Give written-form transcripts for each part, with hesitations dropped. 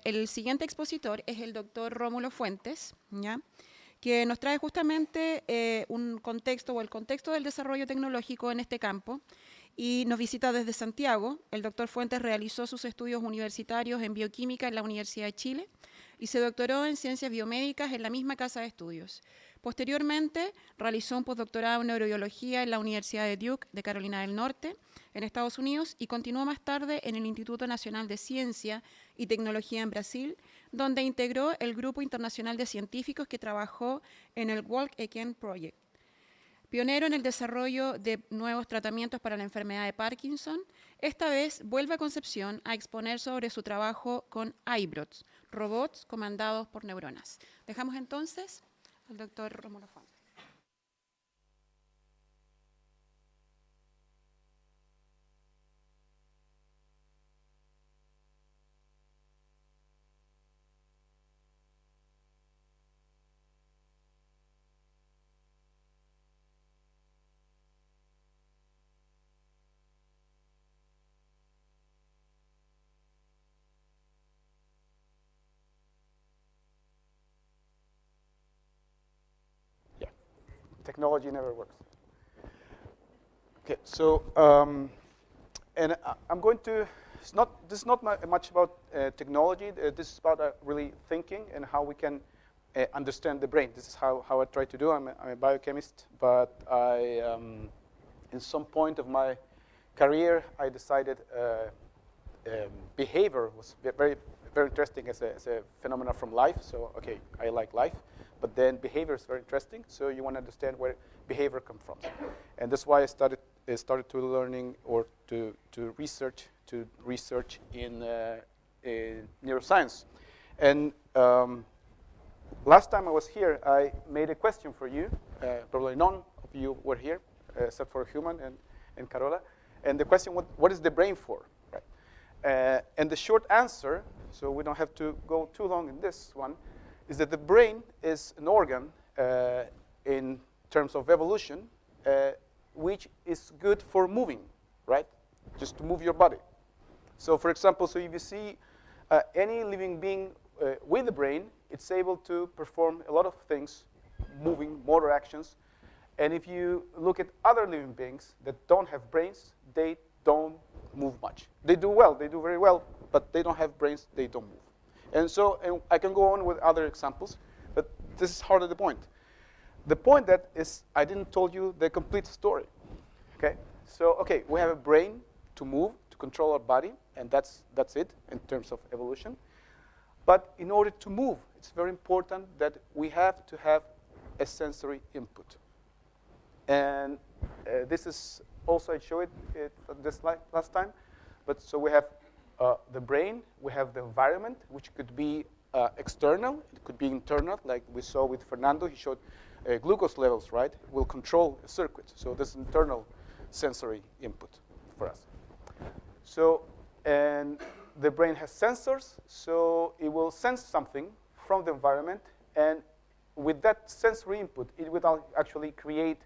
El siguiente expositor es el doctor Rómulo Fuentes, ¿ya? Que nos trae justamente un contexto o el contexto del desarrollo tecnológico en este campo y nos visita desde Santiago. El doctor Fuentes realizó sus estudios universitarios en bioquímica en la Universidad de Chile y se doctoró en ciencias biomédicas en la misma casa de estudios. Posteriormente, realizó un postdoctorado en neurobiología en la Universidad de Duke de Carolina del Norte, en Estados Unidos, y continuó más tarde en el Instituto Nacional de Ciencia y Tecnología en Brasil, donde integró el grupo internacional de científicos que trabajó en el Walk Again Project. Pionero en el desarrollo de nuevos tratamientos para la enfermedad de Parkinson, esta vez vuelve a Concepción a exponer sobre su trabajo con Hybrots, robots comandados por neuronas. Dejamos entonces al doctor Rómulo Fuentes. Yeah, technology never works. Okay, so and I'm going to. This is not much about technology. This is about really thinking and how we can understand the brain. This is how I try to do. I'm a biochemist, but in some point of my career, I decided behavior was very interesting as a phenomenon from life. So okay, I like life, but then behavior is very interesting. So you want to understand where behavior comes from, and that's why I started to learning or to research in neuroscience. And last time I was here, I made a question for you. Probably none of you were here, except for Human and Carola. And the question was, what is the brain for? Right? And the short answer, so we don't have to go too long in this one, is that the brain is an organ in terms of evolution, which is good for moving, right? Just to move your body. So for example, so if you see any living being with a brain, it's able to perform a lot of things, moving, motor actions. And if you look at other living beings that don't have brains, they don't move much. They do well, they do very well, but they don't have brains, they don't move. And so I can go on with other examples, but this is hardly the point. The point that is, I didn't told you the complete story. Okay, so okay, we have a brain to move, to control our body, and that's it in terms of evolution. But in order to move, it's very important that we have to have a sensory input. And this is also, I showed it this last time. But so we have the brain, we have the environment, which could be external, it could be internal, like we saw with Fernando. He showed glucose levels, right? Will control a circuit. So this is internal sensory input for us. So, and the brain has sensors, so it will sense something from the environment, and with that sensory input, it will actually create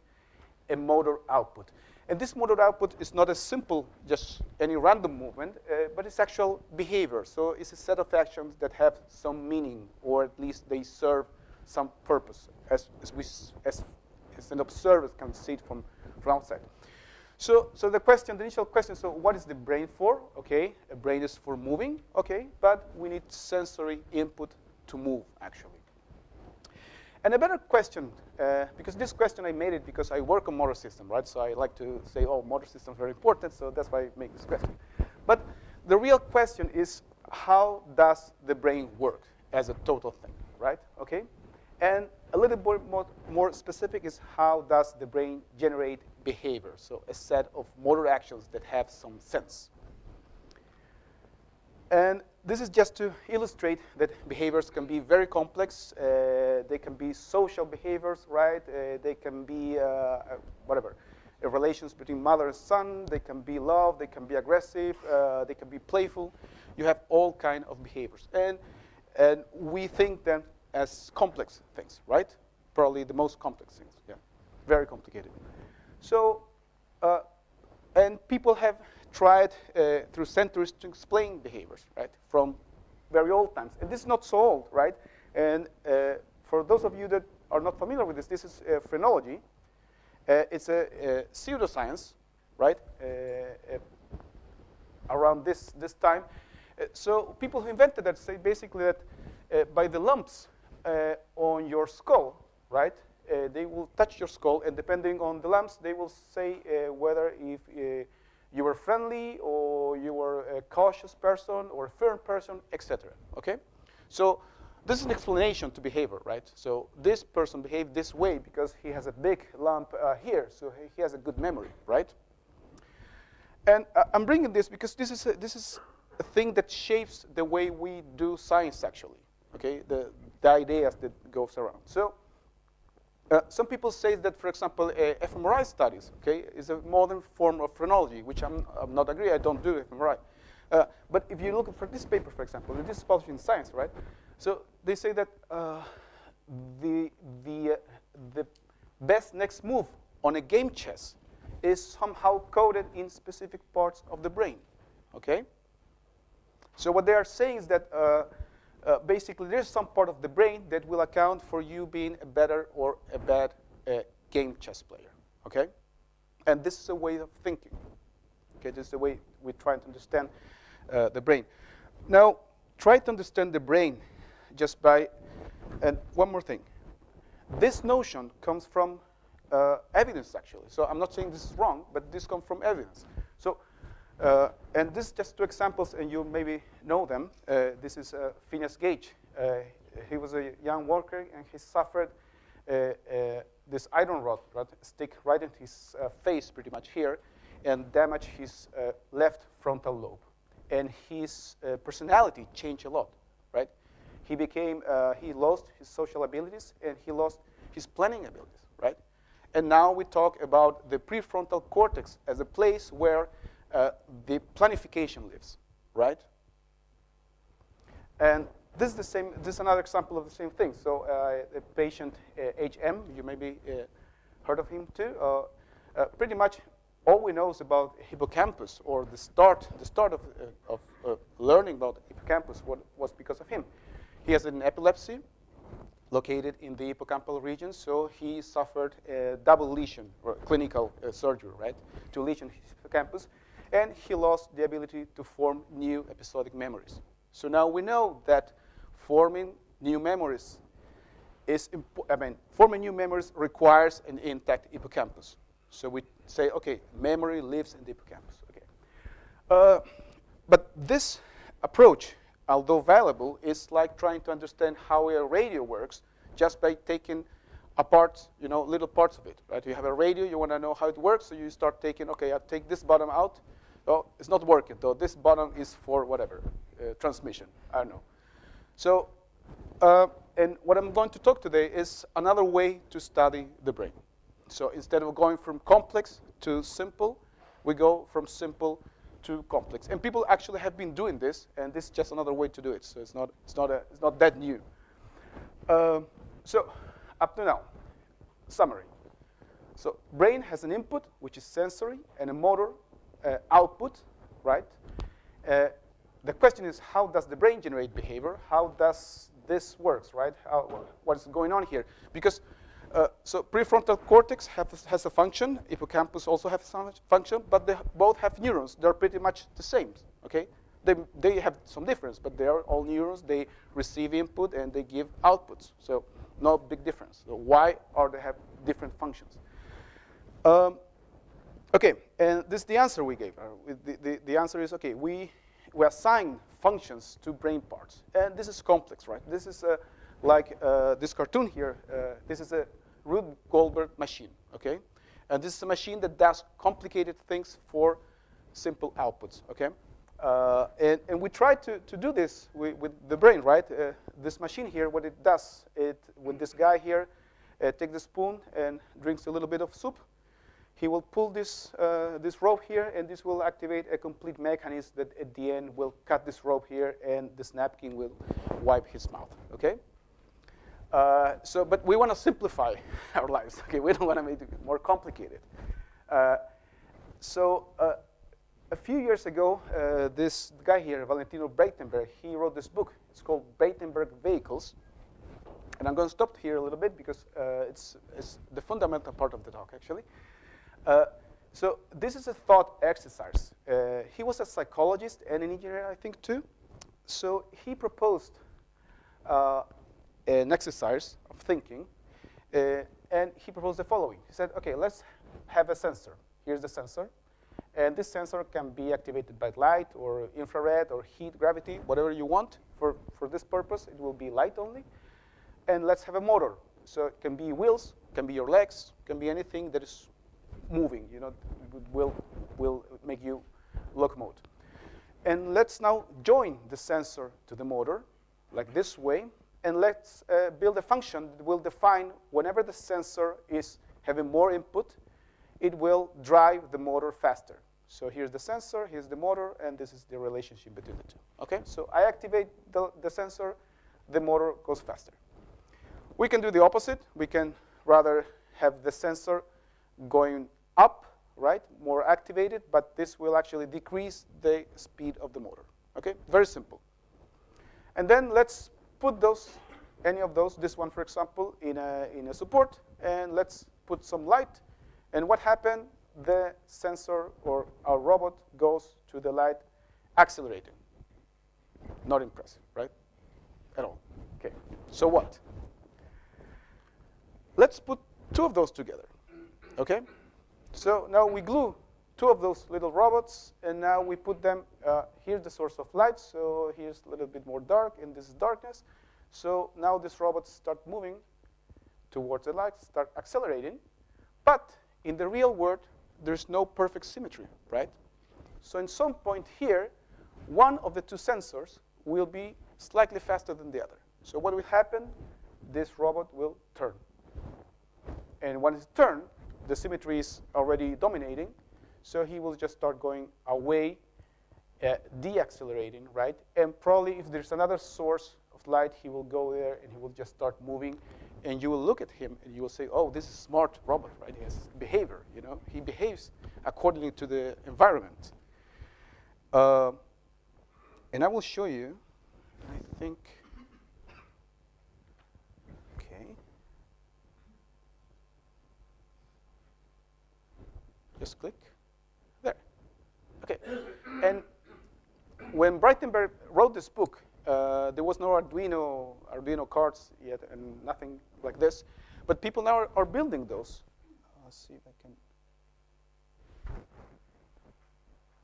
a motor output. And this motor output is not as simple, just any random movement, but it's actual behavior. So it's a set of actions that have some meaning, or at least they serve some purpose, as an observer can see it from outside. So the initial question, so what is the brain for? Okay, a brain is for moving, okay, but we need sensory input to move, actually. And a better question, because this question I made it because I work on motor system, right? So I like to say, oh, motor system is very important, so that's why I make this question. But the real question is, how does the brain work as a total thing, right? Okay, and a little bit more specific is, how does the brain generate behavior? So a set of motor actions that have some sense. And this is just to illustrate that behaviors can be very complex. They can be social behaviors, right? They can be whatever, relations between mother and son. They can be love. They can be aggressive. They can be playful. You have all kinds of behaviors, and we think them as complex things, right? Probably the most complex things. Yeah, very complicated. So, and people have tried through centuries to explain behaviors, right? From very old times. And this is not so old, right? And for those of you that are not familiar with this, this is phrenology. It's a pseudoscience, right? Around this time. So people who invented that say basically that by the lumps on your skull, right? They will touch your skull, and depending on the lumps, they will say whether if you were friendly or you were a cautious person or a firm person, etc. Okay? So this is an explanation to behavior, right? So this person behaved this way because he has a big lump here, so he has a good memory, right? And I'm bringing this because this is a thing that shapes the way we do science, actually. Okay, the ideas that goes around. So some people say that, for example, fMRI studies, okay, is a modern form of phrenology, which I'm not agree. I don't do fMRI. But if you look for this paper, for example, this is published in Science, right? So they say that the best next move on a game chess is somehow coded in specific parts of the brain, okay? So what they are saying is that basically there's some part of the brain that will account for you being a better or a bad game chess player, okay? And this is a way of thinking, okay? This is the way we try to understand the brain. Now, try to understand the brain just by, and one more thing. This notion comes from evidence, actually. So I'm not saying this is wrong, but this comes from evidence. So, and this is just two examples, and you maybe know them. This is Phineas Gage. He was a young worker, and he suffered this iron rod, right, stick right in his face, pretty much here, and damaged his left frontal lobe. And his personality changed a lot, right? He became, he lost his social abilities, and he lost his planning abilities, right? And now we talk about the prefrontal cortex as a place where the planification lives, right? And this is the same. This is another example of the same thing. So the patient HM, you maybe heard of him too. Pretty much all we know is about hippocampus, or the start of learning about hippocampus was because of him. He has an epilepsy located in the hippocampal region, so he suffered a double lesion, or clinical surgery, right, to lesion his hippocampus, and he lost the ability to form new episodic memories. So now we know that forming new memories forming new memories requires an intact hippocampus. So we say, okay, memory lives in the hippocampus. Okay, but this approach, although valuable, is like trying to understand how a radio works just by taking apart, little parts of it, right? You have a radio, you want to know how it works, so you start taking, okay, I'll take this bottom out. Oh, it's not working, though. This bottom is for whatever, transmission, I don't know. So, and what I'm going to talk today is another way to study the brain. So instead of going from complex to simple, we go from simple to complex. And people actually have been doing this, and this is just another way to do it. So it's not that new. So up to now, summary. So brain has an input, which is sensory, and a motor output, right? The question is, how does the brain generate behavior? How does this works, right? What is going on here? Because so prefrontal cortex has a function. Hippocampus also has some function, but they both have neurons. They're pretty much the same, okay? They have some difference, but they are all neurons. They receive input, and they give outputs. So no big difference. So why are they have different functions? Okay, and this is the answer we gave. The answer is, okay, we assign functions to brain parts. And this is complex, right? This is like this cartoon here. This is a Rube Goldberg machine, okay? And this is a machine that does complicated things for simple outputs, okay? And we try to do this with the brain, right? This machine here, what it does, when this guy here takes the spoon and drinks a little bit of soup, he will pull this rope here, and this will activate a complete mechanism that at the end will cut this rope here, and this napkin will wipe his mouth, okay? But we want to simplify our lives, okay? We don't want to make it more complicated. a few years ago, this guy here, Valentino Breitenberg, he wrote this book. It's called Breitenberg Vehicles. And I'm going to stop here a little bit because it's the fundamental part of the talk, actually. So this is a thought exercise. He was a psychologist and an engineer, I think, too. So he proposed an exercise of thinking, and he proposed the following. He said, OK, let's have a sensor. Here's the sensor. And this sensor can be activated by light or infrared or heat, gravity, whatever you want. For this purpose, it will be light only. And let's have a motor. So it can be wheels, can be your legs, can be anything that is moving. You know, will make you locomote. And let's now join the sensor to the motor, like this way. And let's build a function that will define whenever the sensor is having more input, it will drive the motor faster. So here's the sensor, here's the motor, and this is the relationship between the two. Okay, so I activate the sensor, the motor goes faster. We can do the opposite. We can rather have the sensor going up, right, more activated, but this will actually decrease the speed of the motor. Okay, very simple. And then let's put any of those, this one, for example, in a support, and let's put some light. And what happened? The sensor or our robot goes to the light accelerating. Not impressive, right? At all. Okay, so what? Let's put two of those together, okay? So now we glue two of those little robots, and now we put them, here's the source of light, so here's a little bit more dark, and this is darkness. So now these robots start moving towards the light, start accelerating, but in the real world, there's no perfect symmetry, right? So in some point here, one of the two sensors will be slightly faster than the other. So what will happen? This robot will turn. And when it's turned, the symmetry is already dominating, so he will just start going away, deaccelerating, right? And probably if there's another source of light, he will go there and he will just start moving. And you will look at him and you will say, oh, this is a smart robot, right? He has behavior, you know? He behaves accordingly to the environment. And I will show you, I think, okay. Just click. There. Okay. And when Breitenberg wrote this book, there was no Arduino cards yet and nothing like this. But people now are building those. Let's see if I can.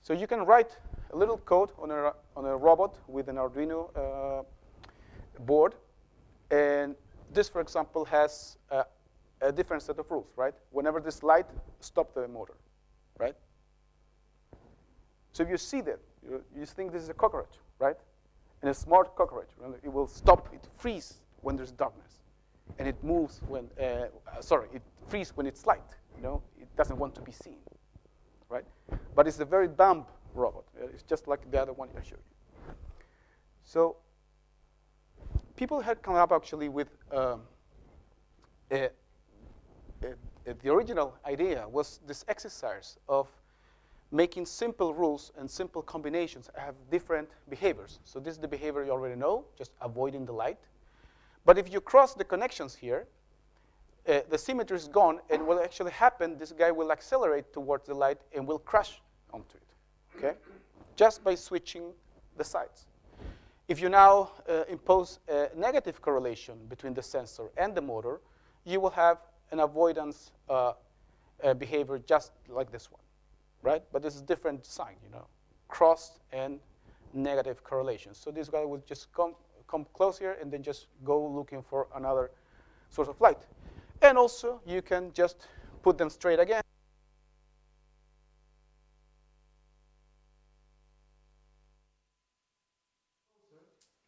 So you can write a little code on a robot with an Arduino board. And this, for example, has a different set of rules, right? Whenever this light, stop the motor, right? So if you see that, you think this is a cockroach, right? And a smart cockroach, it will stop, it freeze when there's darkness. And it moves when, it freezes when it's light, you know? It doesn't want to be seen, right? But it's a very dumb robot. It's just like the other one I showed you. So people had come up actually with the original idea was this exercise of making simple rules and simple combinations have different behaviors. So this is the behavior you already know, just avoiding the light. But if you cross the connections here, the symmetry is gone, and what will actually happen, this guy will accelerate towards the light and will crash onto it, okay? Just by switching the sides. If you now impose a negative correlation between the sensor and the motor, you will have an avoidance behavior just like this one, right? But this is different sign, you know, crossed and negative correlation. So this guy will just come close here and then just go looking for another source of light. And also, you can just put them straight again.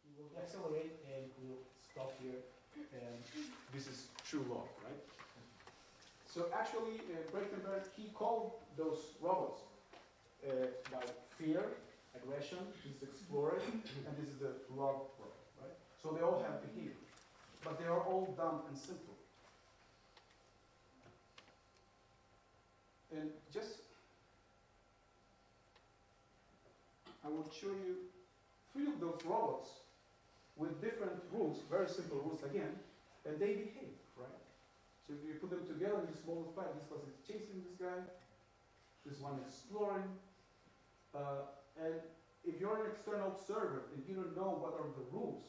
It will accelerate and will stop here. And this is true law, right? So actually, Breitenberg, he called those robots by fear, aggression, this is explorer, and this is the love robot, right? So they all have behavior, but they are all dumb and simple. And just I will show you 3 of those robots with different rules, very simple rules again, and they behave, right? So if you put them together, you just multiply. This one is chasing this guy, this one exploring, and if you're an external observer and you don't know what are the rules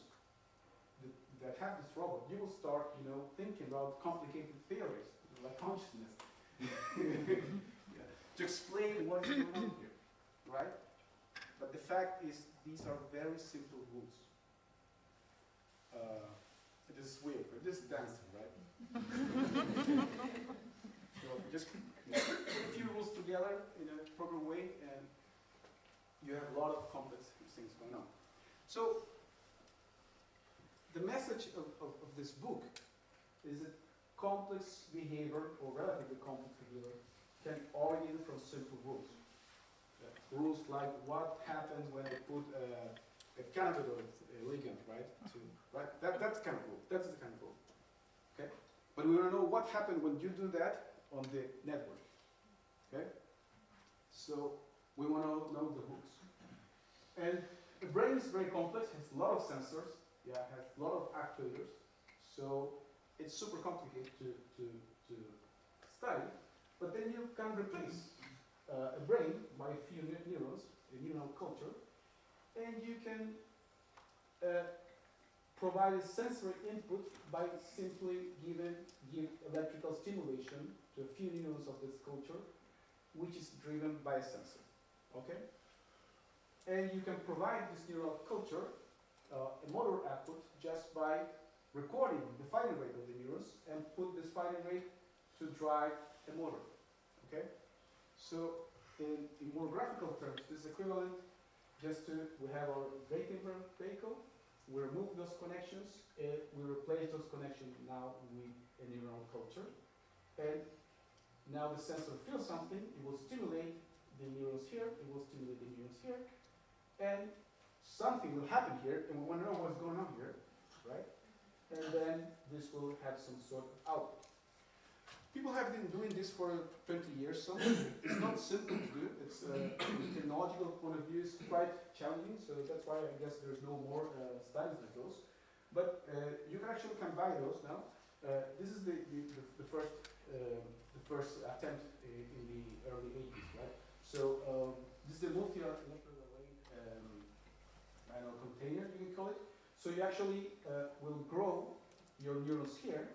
that have this robot, you will start, thinking about complicated theories, like consciousness, to explain what is going on here, right? But the fact is, these are very simple rules. It is weird, but this is dancing, right? So just put a few rules together in a proper way, and you have a lot of complex things going on. So the message of this book is that complex behavior, or relatively complex behavior, can origin from simple rules. Rules like what happens when I put a cannabinoid ligand, right? That's kind of rule. That's the kind of rule. Okay? But we want to know what happened when you do that on the network. Okay? So we want to know the rules. And the brain is very complex, has a lot of sensors, has a lot of actuators. So it's super complicated to study. But then you can replace a brain by a few neurons, a neural culture, and you can provide a sensory input by simply give electrical stimulation to a few neurons of this culture, which is driven by a sensor. Okay? And you can provide this neural culture a motor output just by recording the firing rate of the neurons and put this firing rate to drive a motor. Okay? So in more graphical terms, this is equivalent just to, we have our brake implement vehicle, we remove those connections, and we replace those connections now with a neural culture. And now the sensor feels something, it will stimulate the neurons here, it will stimulate the neurons here, and something will happen here, and we want to know what's going on here, right? And then this will have some sort of output. People have been doing this for 20 years, so it's not simple to do. It's from a technological point of view, it's quite challenging, so that's why I guess there's no more studies like those. But you can actually buy those now. This is the first attempt in the early 80s, right? So this is a multi-electrode array container, you can call it. So you actually will grow your neurons here,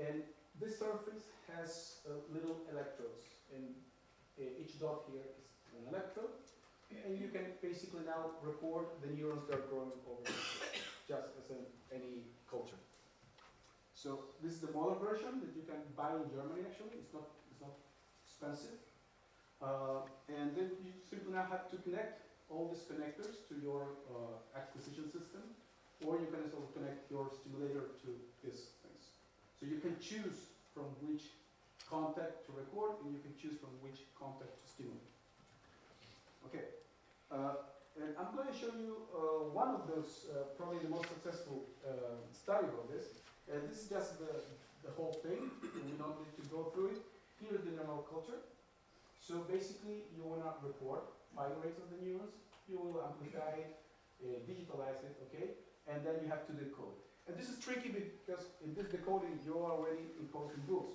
and this surface has little electrodes, and each dot here is an electrode, and you can basically now record the neurons that are growing over here, just as in any culture. So this is the model version that you can buy in Germany. Actually, it's not expensive, and then you simply now have to connect all these connectors to your acquisition system, or you can also connect your stimulator to these things. So you can choose from which contact to record, and you can choose from which contact to stimulate. Okay, and I'm going to show you one of those, probably the most successful study of this. This is just the whole thing. We don't need to go through it. Here is the neural culture. So basically, you want to record firing rates of the neurons. You will amplify it, digitalize it, okay? And then you have to decode it. And this is tricky because in this decoding, you're already imposing rules.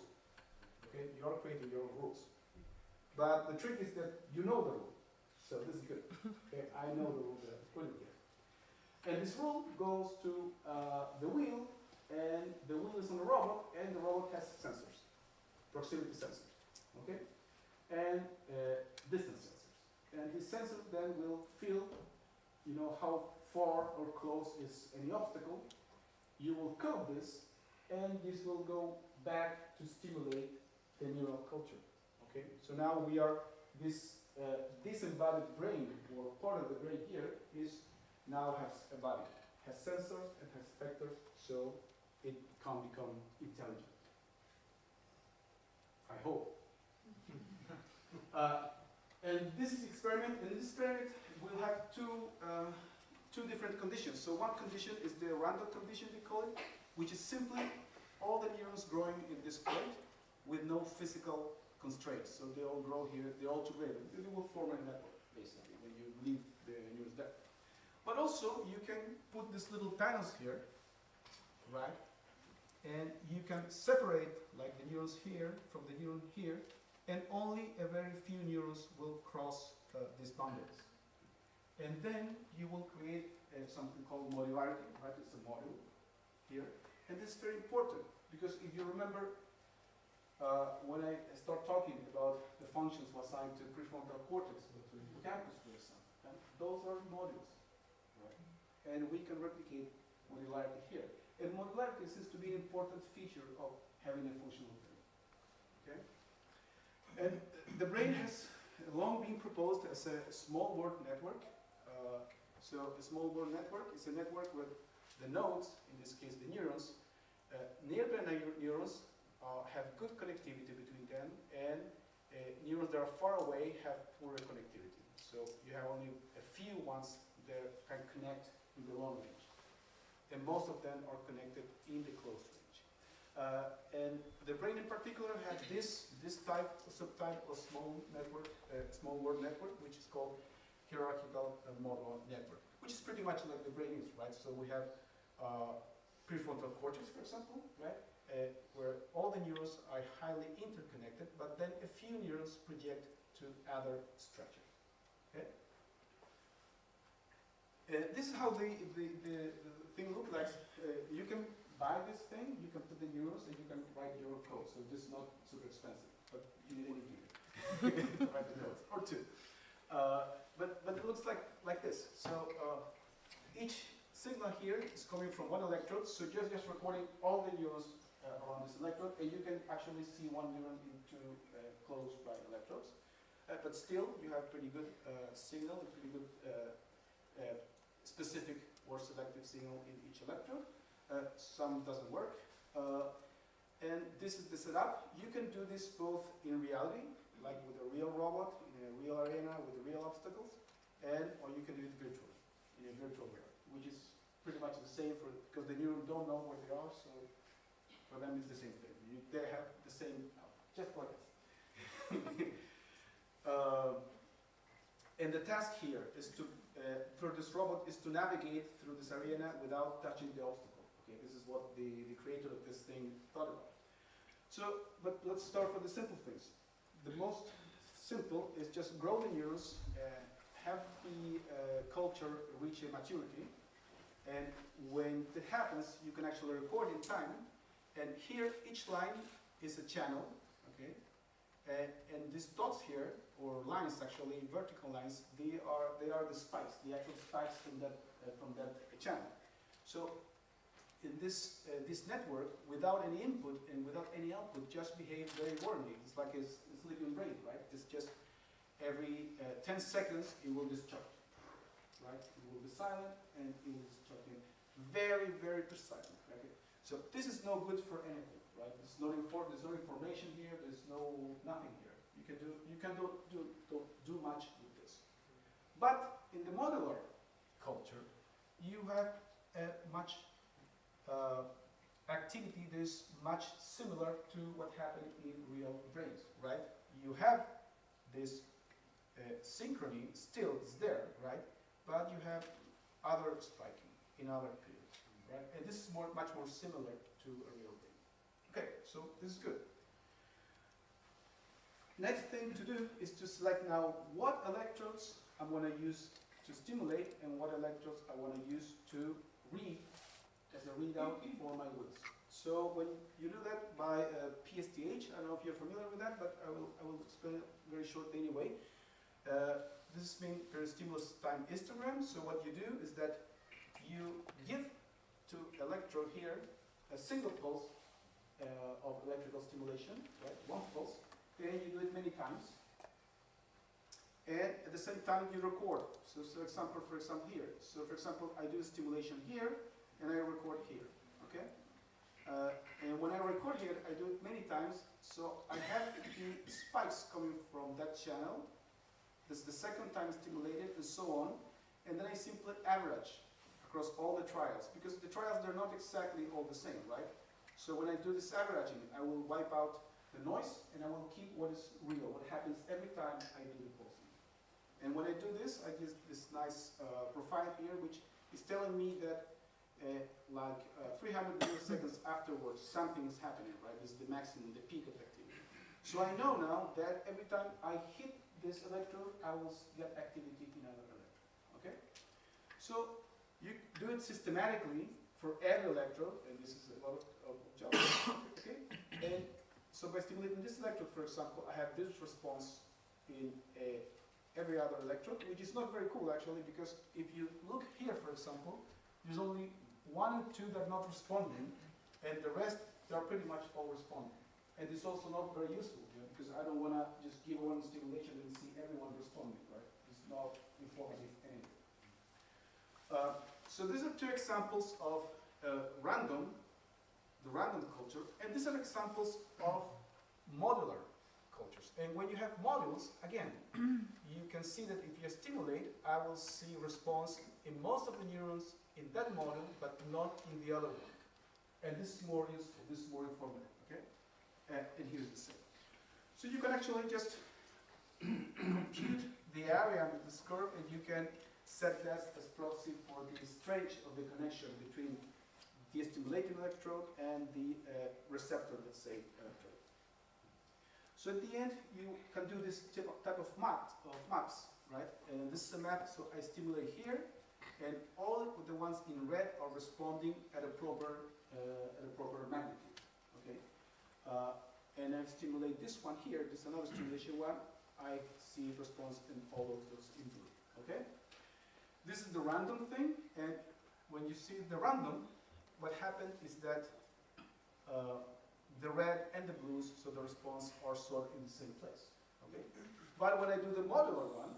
Okay, you're creating your own rules. But the trick is that you know the rule. So this is good. Okay, I know the rule that I put in here. And this rule goes to the wheel, and the wheel is on the robot, and the robot has sensors, proximity sensors. Okay, and distance sensors. And this sensor then will feel, how far or close is any obstacle. You will code this, and this will go back to stimulate the neural culture. Okay, so now we are this disembodied brain, or part of the brain here, now has a body, has sensors and has effectors, so it can become intelligent. I hope. And this is experiment. In this experiment, we'll have two different conditions. So one condition is the random condition, we call it, which is simply all the neurons growing in this point with no physical constraints. So they all grow here, they're all together. They will form a network, basically, when you leave the neurons there. But also, you can put these little panels here, right? And you can separate, like the neurons here from the neuron here, and only a very few neurons will cross these boundaries. And then you will create something called modularity, right? It's a module here. And this is very important, because if you remember, when I start talking about the functions assigned to prefrontal cortex, or to hippocampus, for example, right? Those are modules, right? And we can replicate modularity here. And modularity seems to be an important feature of having a functional brain. Okay? And the brain has long been proposed as a small word network. So a small word network is a network where the nodes, in this case the neurons, nearby neurons have good connectivity between them, and neurons that are far away have poorer connectivity. So you have only a few ones that can connect in the long range. And most of them are connected in the close range. And the brain in particular has this subtype of small network, small word network, which is called hierarchical model network, which is pretty much like the brain is, right? So we have prefrontal cortex, for example, right? Where all the neurons are highly interconnected, but then a few neurons project to other structures. Okay? This is how the thing looks like. You can buy this thing, you can put the neurons, and you can write your code. So this is not super expensive, but you need a computer to write the codes, or two. But it looks like this. So each signal here is coming from one electrode, so just recording all the neurons around this electrode, and you can actually see one neuron into close by electrodes. But still, you have pretty good signal, a pretty good specific or selective signal in each electrode. Some doesn't work. And this is the setup. You can do this both in reality, like with a real robot, in a real arena, with real obstacles, or you can do it virtually, in a virtual world, which is pretty much the same because the neurons don't know where they are, so for them it's the same thing. They have the same, just like this. And the task here is to, for this robot, is to navigate through this arena without touching the obstacle. Okay, this is what the creator of this thing thought about. So, but let's start with the simple things. The most simple is just grow the neurons, have the culture reach a maturity, and when that happens, you can actually record in time. And here, each line is a channel, okay? And these dots here, or lines actually, vertical lines, they are the spikes, the actual spikes from that channel. So in this network, without any input and without any output, just behave very warmly. It's like a sleeping brain, right? It's just every 10 seconds it will discharge, right? It will be silent and it will discharge very, very precisely. Okay? So this is no good for anything, right? There's no information here. There's nothing here. You can do much with this. But in the modular culture, you have a much activity that is much similar to what happened in real brains, right? You have this synchrony still is there, right? But you have other spiking in other periods, right? And this is much more similar to a real brain. Okay, so this is good. Next thing to do is to select now what electrodes I'm going to use to stimulate and what electrodes I want to use to read as a readout for my wheels. So when you do that by PSTH, I don't know if you're familiar with that, but I will explain it very shortly anyway. This is being peristimulus time histogram. So what you do is that you give to electrode here a single pulse of electrical stimulation, right? One pulse. And you do it many times. And at the same time you record. So for example here. So for example, I do stimulation here and I record here. Okay? And when I record here, I do it many times. So I have the spikes coming from that channel. This is the second time stimulated and so on. And then I simply average across all the trials. Because the trials, they're not exactly all the same, right? So when I do this averaging, I will wipe out the noise and I will keep what is real, what happens every time I do the pulsing. And when I do this, I get this nice profile here, which is telling me that 300 milliseconds afterwards, something is happening, right? This is the maximum, the peak of activity. So I know now that every time I hit this electrode, I will get activity in another electrode, okay? So you do it systematically for every electrode, and this is a lot of job, okay? And so by stimulating this electrode, for example, I have this response in every other electrode, which is not very cool actually, because if you look here, for example, there's only 1 or 2 that are not responding, and the rest, they are pretty much all responding. And it's also not very useful, because I don't want to just give one stimulation and see everyone responding, right? It's not informative anyway. So these are 2 examples of the random culture, and these are examples of modular cultures. And when you have modules, again, you can see that if you stimulate, I will see response in most of the neurons in that module, but not in the other one. And this is more useful, this is more informative, okay? And here's the same. So you can actually just compute the area under this curve, and you can set that as proxy for the stretch of the connection between the stimulating electrode and the receptor, let's say, electrode. So at the end, you can do this type of maps, right? And this is a map, so I stimulate here, and all the ones in red are responding at a proper magnitude, okay? And I stimulate this one here, this is another stimulation one, I see response in all of those in blue, okay? This is the random thing, and when you see the random, what happened is that the red and the blues, so the response are sort of in the same place, okay? But when I do the modular one,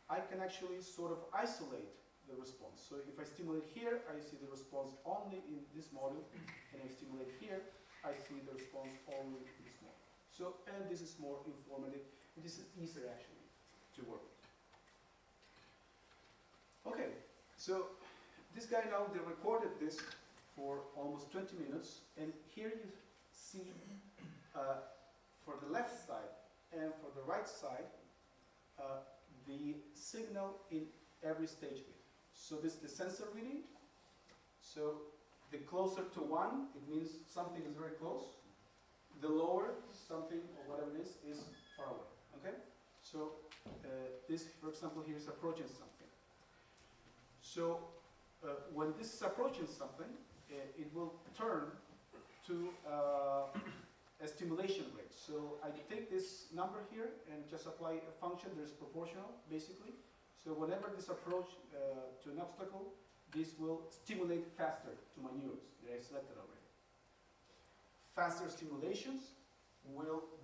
I can actually sort of isolate the response. So if I stimulate here, I see the response only in this module, and I stimulate here, I see the response only in this module. So, and this is more informative, and this is easier actually to work with. Okay, so this guy now, they recorded this for almost 20 minutes, and here you see for the left side and for the right side the signal in every stage bit. So this is the sensor reading. So the closer to 1, it means something is very close. The lower, something or whatever it is far away. Okay? So this, for example, here is approaching something. So when this is approaching something, it will turn to a stimulation rate. So I take this number here and just apply a function that is proportional, basically. So whenever this approach to an obstacle, this will stimulate faster to my neurons that I selected already. Faster stimulations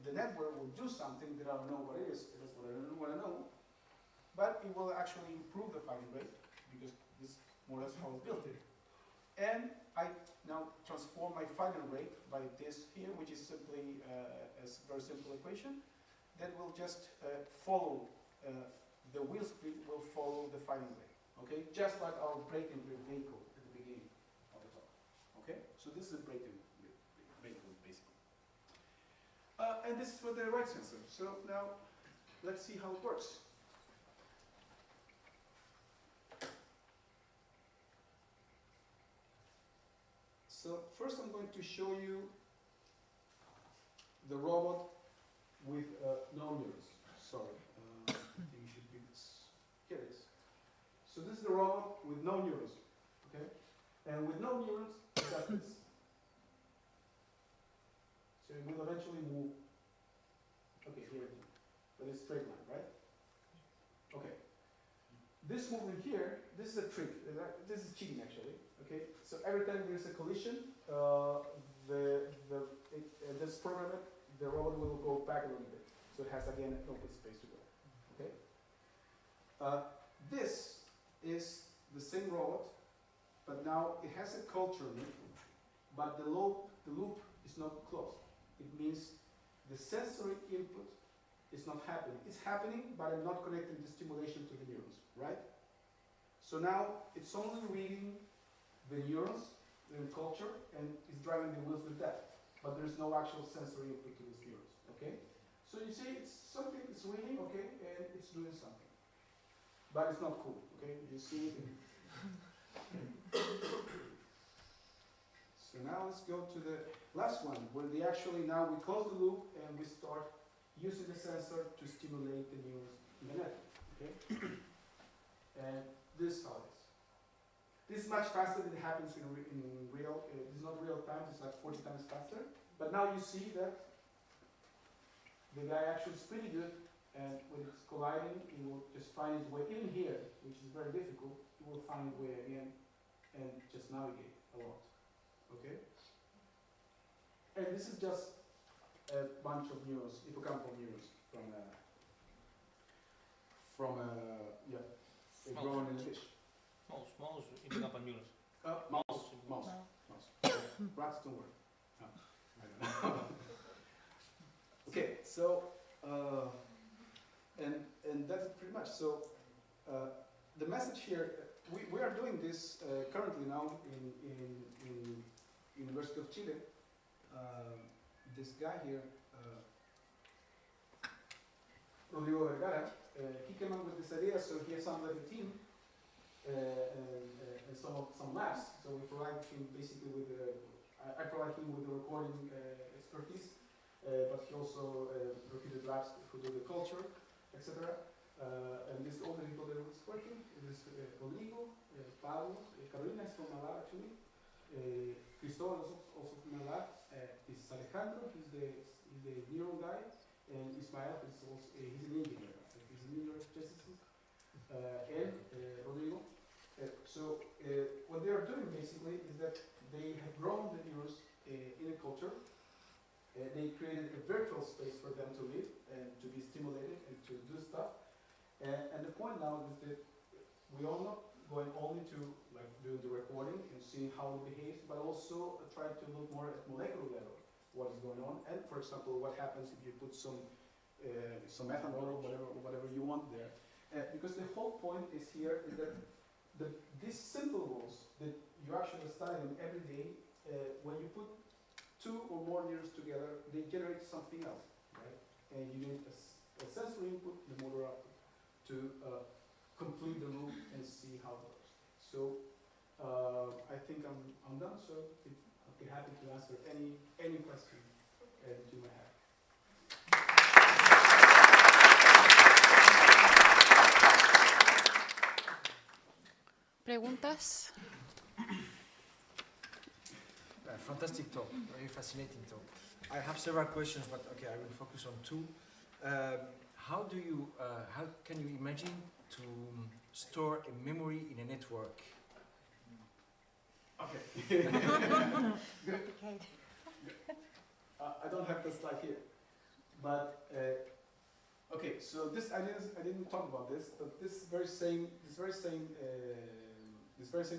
the network will do something that I don't know what it is, that's what I don't want to know, but it will actually improve the firing rate, because this is more or less how it's built it. And I now transform my firing rate by this here, which is simply a very simple equation that will just follow, the wheel speed will follow the firing rate, okay? Just like our braking vehicle at the beginning of the talk, okay? So this is a braking vehicle, basically. And this is for the right sensor. So now, let's see how it works. So first I'm going to show you the robot with no neurons. Sorry, I think you should be this. Here it is. So this is the robot with no neurons, okay? And with no neurons, it does this. So it will eventually move. Okay, here it is. But it's straight line, right? Okay. This movement here, this is a trick. This is cheating actually. Okay, so every time there's a collision, this program, the robot will go back a little bit. So it has again an open space to go. Okay. This is the same robot, but now it has a culture loop, but the loop is not closed. It means the sensory input is not happening. It's happening, but I'm not connecting the stimulation to the neurons, right? So now it's only reading the neurons in culture and is driving the wheels with that. But there's no actual sensory input to these neurons, okay? So you see it's something it's reading, okay, and it's doing something. but it's not cool, okay? You see it. So now let's go to the last one, where they actually, now we close the loop and we start using the sensor to stimulate the neurons in the network, okay? And this is how it is. This is much faster than it happens in real, it's not real time, it's like 40 times faster. But now you see that the guy actually is pretty good, and when it's colliding, it will just find its way, even here, which is very difficult, it will find its way again and just navigate a lot, okay? And this is just a bunch of neurons, hippocampal neurons from grown in a fish. Mouse hippocampal neurons. Mouse. Rats don't work. No, I don't know. Okay, so and that's pretty much. So the message here, we are doing this currently now in University of Chile. This guy here, Rodrigo Vergara, he came up with this idea. So he assembled a team and some labs. So we provide him basically with I provide him with the recording expertise. But he also repeated labs who do the culture, etc. And this all the people that is working. This is Rodrigo, Pablo, Carolina is from my lab actually. Cristóbal is also from my lab. This is Alejandro, he's the neuro guy, and Ismael is also he's an engineer. He's a neurogeneticist. And Rodrigo. So what they are doing basically is that they have grown the neurons in a culture. They created a virtual space for them to live and to be stimulated and to do stuff. And the point now is that we are not going only to like do the recording and see how it behaves, but also try to look more at molecular level what is going on. And for example, what happens if you put some ethanol or whatever you want there. Because the whole point is here is that these simple rules that you actually study them every day, when you put two or more neurons together, they generate something else, right? And you need a sensory input, the motor output, to complete the loop and see how it works. So I think I'm done. So I'll be happy to answer any question that you might have. ¿Preguntas? Fantastic talk, very fascinating talk. I have several questions, but okay, I will focus on two. How can you imagine to store a memory in a network? Okay. Good. I don't have the slide here, but okay. So this I didn't talk about this, but this very same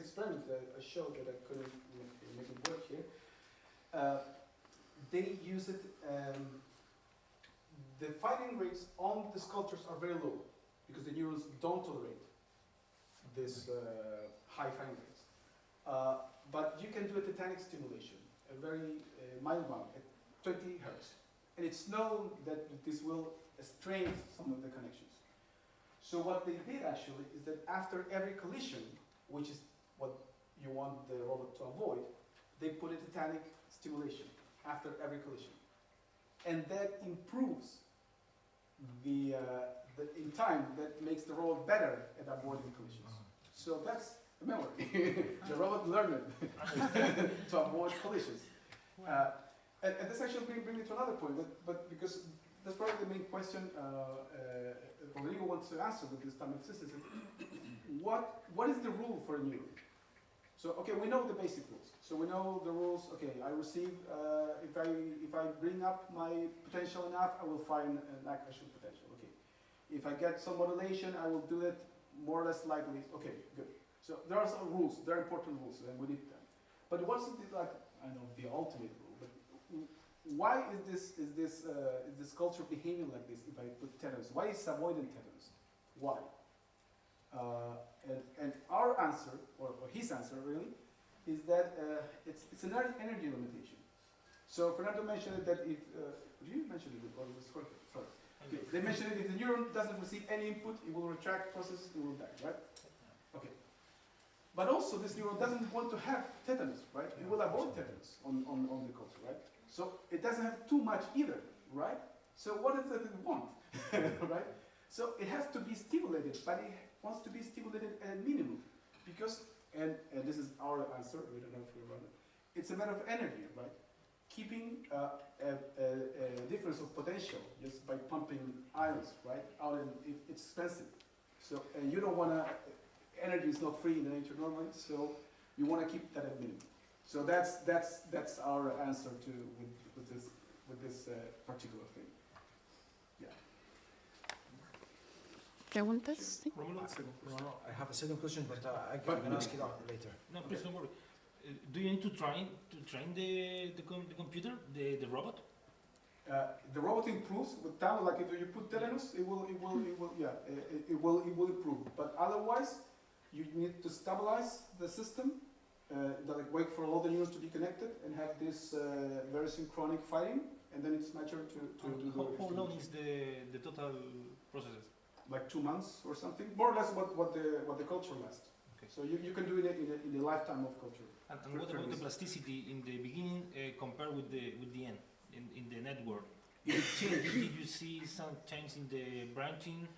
experiment that I showed that I couldn't make it work here. They use it. The firing rates on the sculptures are very low because the neurons don't tolerate this high firing rates. But you can do a tetanic stimulation, a very mild one at 20 hertz, and it's known that this will strain some of the connections. So what they did actually is that after every collision, which is what you want the robot to avoid, they put a tetanic stimulation after every collision. And that improves in time, that makes the robot better at avoiding collisions. So that's a memory. The robot learned to avoid collisions. And this actually brings me to another point, but because that's probably the main question Rodrigo wants to answer with this time of systems. What is the rule for a neuron? So okay, we know the basic rules. So we know the rules. Okay, I receive if I bring up my potential enough, I will find an accretion potential. Okay, if I get some modulation, I will do it more or less likely. Okay, good. So there are some rules. There are important rules, and we need them. But what's like I know the ultimate rule? But why is this culture behaving like this? If I put tetanus, why is avoiding tetanus? Why? And our answer, or his answer really, is that it's an energy limitation. So Fernando mentioned that if, did you mention it, or was sorry. Okay, they mentioned it, if the neuron doesn't receive any input, it will retract, process, it will die, right? Okay. But also, this neuron doesn't want to have tetanus, right? It will avoid tetanus on the culture, right? So it doesn't have too much either, right? So what does it want, right? So it has to be stimulated, but it wants to be stimulated at a minimum, because, and this is our answer, we don't know if we run it, it's a matter of energy, right? Keeping a difference of potential just by pumping ions, right? Out in, it's expensive. So, and you don't want to, energy is not free in nature normally, so you want to keep that at minimum. So that's our answer to with this particular thing. Yeah. ¿Preguntas? Sí. Rómulo? No, I have a second question, but I can ask it out later. No, please don't worry. Do you need to train the computer, the robot? The robot improves with time. Like if you put tetanus, it will improve. But otherwise, you need to stabilize the system, like wait for all the neurons to be connected and have this very synchronic firing, and then it's mature to do the. How long is the total process? Like 2 months or something, more or less what the culture lasts. Okay. So you can do it in the lifetime of culture. And what about the plasticity in the beginning compared with the end in the network? Did you see some change in the branching?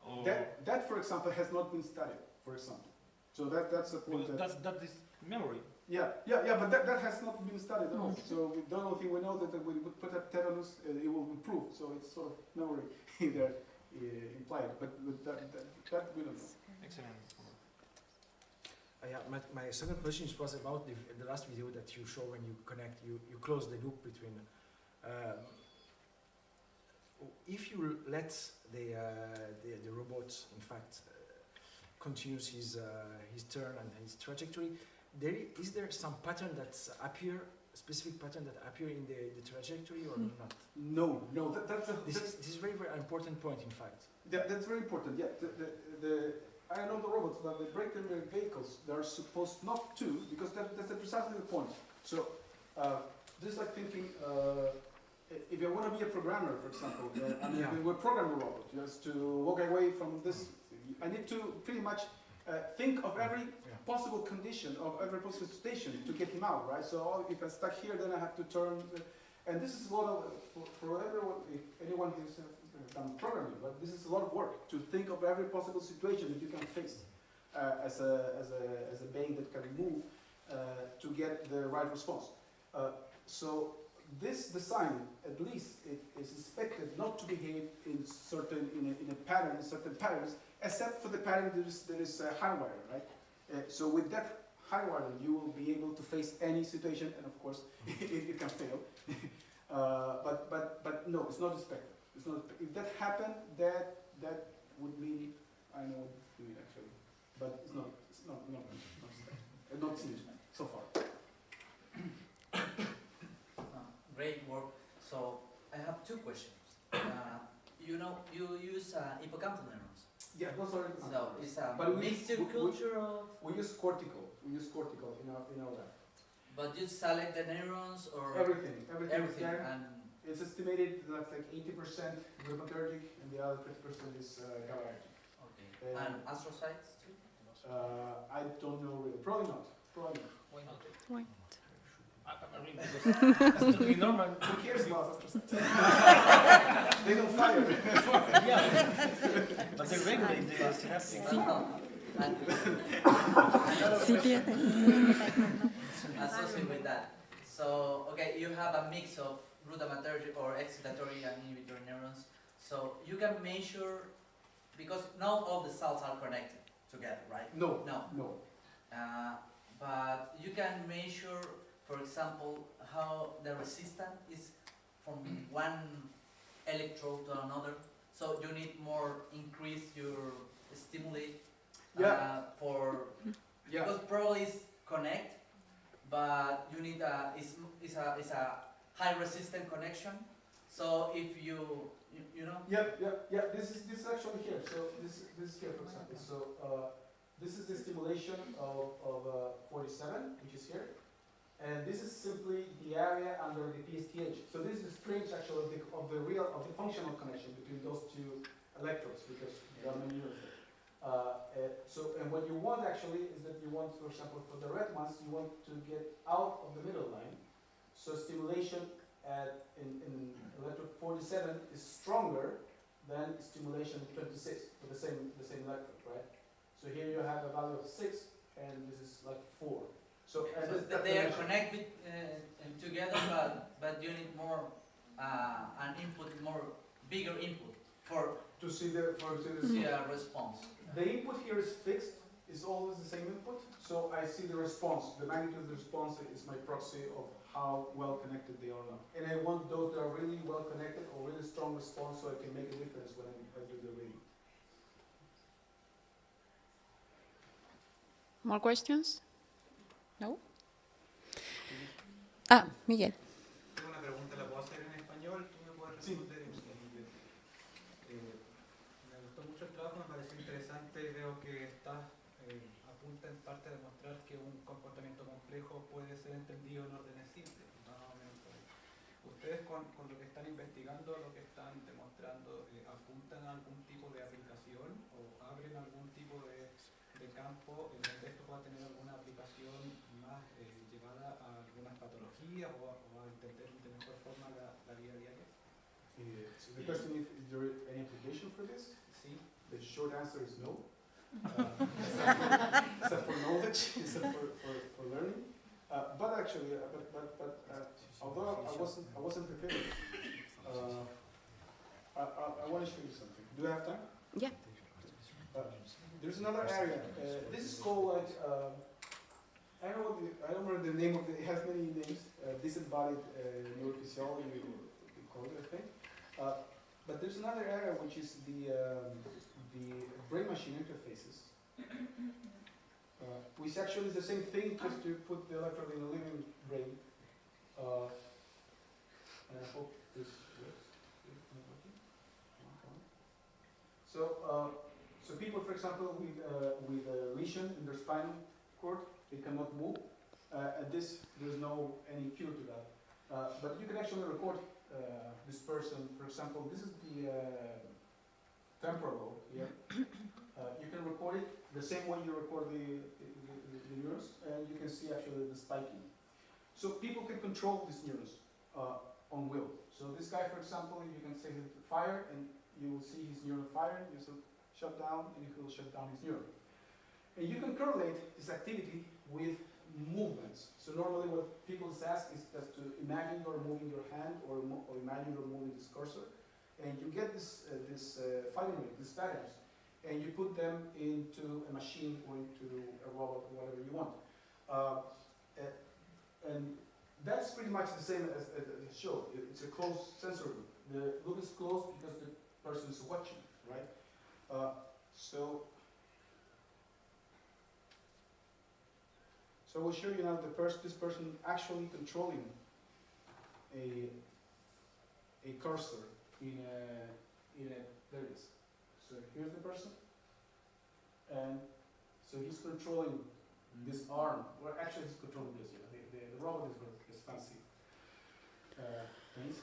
Or That for example has not been studied. For example, so that's a point. that is memory. Yeah, but that has not been studied at all. So the only thing we know that when we put up tetanus, it will improve. So it's sort of memory there implied, but that we don't know. Excellent. Yeah, my second question was about the last video that you show when you connect, you close the loop between. If you let the robot, in fact, continues his turn and his trajectory, is there some pattern that appear, specific pattern that appear in the trajectory or not? No, This is very, very important point, in fact. That's very important. Yeah, I know the robots, but the breakdown vehicles, they're supposed not to, because that's precisely the point. So, this is like thinking, if you want to be a programmer, for example, we program a robot just to walk away from this. I need to pretty much think of every possible condition, of every possible situation to get him out, right? So if I'm stuck here, then I have to turn, and this is a lot of, for everyone, if anyone who's done programming, but this is a lot of work to think of every possible situation that you can face as a being that can move to get the right response. So this design, at least, it is expected not to behave in a pattern, in certain patterns, except for the pattern that is hardwired, right? So with that hardwiring, you will be able to face any situation, and of course, it can fail. But no, it's not expected. It's not. If that happened, that would mean I know what to do it actually, but it's not expected. Not seen so far. Great work. So I have two questions. You use hippocampal neurons. Yeah, those are. So it's a but mixed culture of. We use cortical. We use cortical in our lab. But you select the neurons or Everything. and It's estimated that like 80% glutamatergic and the other 20% is GABAergic. okay. And astrocytes too. I don't know really. Probably not. Why not? Why? I mean, because to be normal. Who cares about astrocytes? They don't fire. Yeah, but they regulate the synaptic. And Sí tiene. associated with that. So okay, you have a mix of glutamatergic or excitatory and inhibitory neurons. So you can measure, because not all the cells are connected together, right? No. But you can measure, for example, how the resistance is from one electrode to another. So you need more increase your stimuli because probably it's connect, but you need is a high resistant connection. So if you know. Yeah. This is actually here. So this is here, for example. So this is the stimulation of 47, which is here, and this is simply the the area under the PSTH. So this is strange actually of the functional connection between those two electrodes because there are many neurons there. And what you want actually is that you want, for example, for the red ones, you want to get out of the middle line. So stimulation in electrode 47 is stronger than stimulation 26 for the same electrode, right? So here you have a value of 6, and this is like 4. So they are connected together, but you need more an input, bigger input to see the response. The input here is fixed, is always the same input. So I see the response. The magnitude of the response is my proxy of how well connected they are now. And I want those that are really well connected or really strong response so I can make a difference when I do the reading. More questions? No? Ah, Miguel. Tengo una pregunta, ¿la puedo hacer en español? ¿Tú me puedes responder en inglés? Me gustó mucho el trabajo, me pareció interesante y veo que apunta en parte a demostrar que un comportamiento complejo puede ser entendido en órdenes simples. Más o menos por ahí. ¿Ustedes con lo que están investigando, lo que están demostrando, apuntan a algún tipo de aplicación o abren algún tipo de campo en donde esto pueda tener alguna aplicación más llevada a algunas patologías o a entender de mejor forma la vida diaria? So the question is there any application for this? Sí. The short answer is no. Except for knowledge, except for learning. But actually, although I wasn't prepared, I want to show you something. Do I have time? Yeah. There's another area. This is called like I don't remember the name of it. It has many names. Disembodied neurophysiology, we call it, I think. But there's another area which is the brain-machine interfaces. Which actually is the same thing, just to put the electrode in a living brain. And I hope this works. So people, for example, with a lesion in their spinal cord, they cannot move. And there's no any cure to that. But you can actually record this person. For example, this is the temporal lobe here. You can record it the same way you record the neurons, and you can see actually the spiking. So people can control these neurons on will. So this guy, for example, you can say fire, and you will see his neuron fire. You will shut down, and he will shut down his neuron. And you can correlate this activity with movements. So normally what people ask is just to imagine you're moving your hand or imagine you're moving this cursor, and you get this firing rate, these patterns, and you put them into a machine or into a robot or whatever you want. And that's pretty much the same as the show. It's a closed sensor loop. The loop is closed because the person is watching, right? So we'll show you now this person actually controlling a cursor in a there it is. So here's the person, and so he's controlling this arm. Well, actually, he's controlling this. Yeah, the robot is fancy things.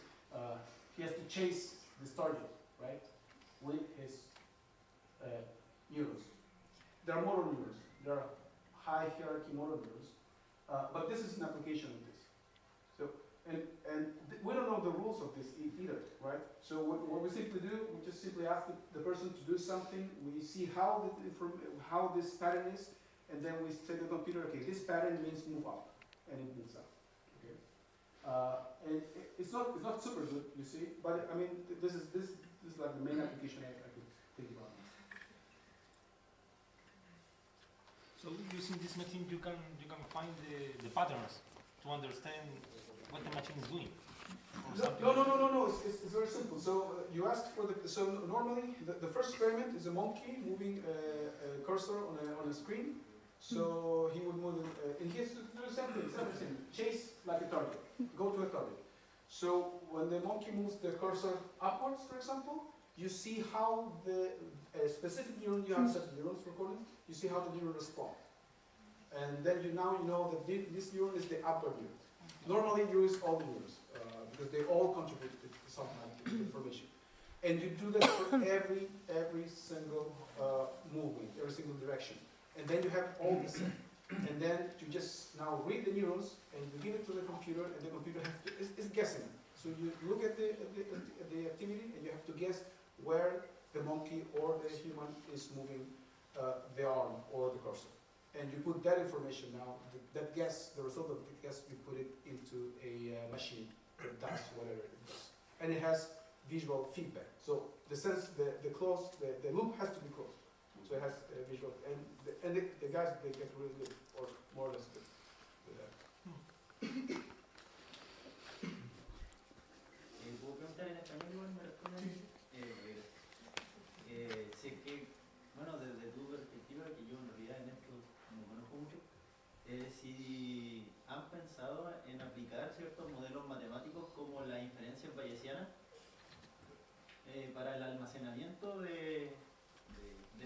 He has to chase this target, right, with his neurons. There are motor neurons. There are high hierarchy motor neurons, but this is an application of this. So, and we don't know the rules of this either, right? So what we simply do, we just simply ask the person to do something. We see how this pattern is, and then we say to the computer, okay, this pattern means move up, and it moves up. Okay, and it's not super good, you see, but I mean this is like the main application I could think about. So using this machine, you can find the patterns to understand what the machine is doing. No. It's very simple. So you asked for so normally the first experiment is a monkey moving a cursor on a screen. So he would move, and he has to do something, chase like a target, go to a target. So when the monkey moves the cursor upwards, for example, you see how the specific neuron, you have set neurons recorded, you see how the neuron responds. And then you know that this neuron is the upper neuron. Normally you use all the neurons because they all contribute to some kind of information. And you do that for every single movement, every single direction. And then you have all the set. And then you just now read the neurons and you give it to the computer, and the computer is guessing. So you look at the activity and you have to guess where the monkey or the human is moving the arm or the cursor. And you put that information now, that guess, the result of the guess, you put it into a machine that does whatever it does. And it has visual feedback. So the sense, the loop has to be closed. So it has visual, and the guys, they get really good, or more or less good with that. ¿Puedo preguntar en español igual? ¿Me responden? Sé que, bueno, desde tu perspectiva, que yo en realidad en esto no conozco mucho, si han pensado en aplicar ciertos modelos matemáticos como la inferencia bayesiana para el almacenamiento de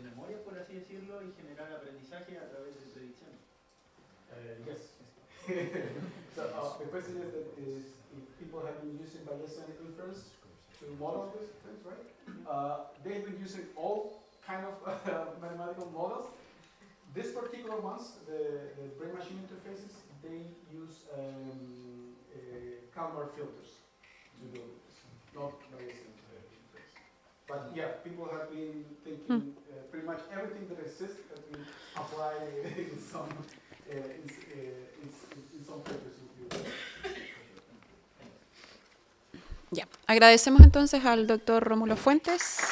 memoria, por así decirlo, y generar aprendizaje a través de predicciones. Yes. So the question is that if people have been using Bayesian inference to model these things, right? They've been using all kind of mathematical models. These particular ones, the brain-machine interfaces, they use Kalmar filters to do this, not Bayesian interface. But yeah, people have been thinking pretty much everything that exists has been applied in some papers. Ya, agradecemos entonces al doctor Rómulo Fuentes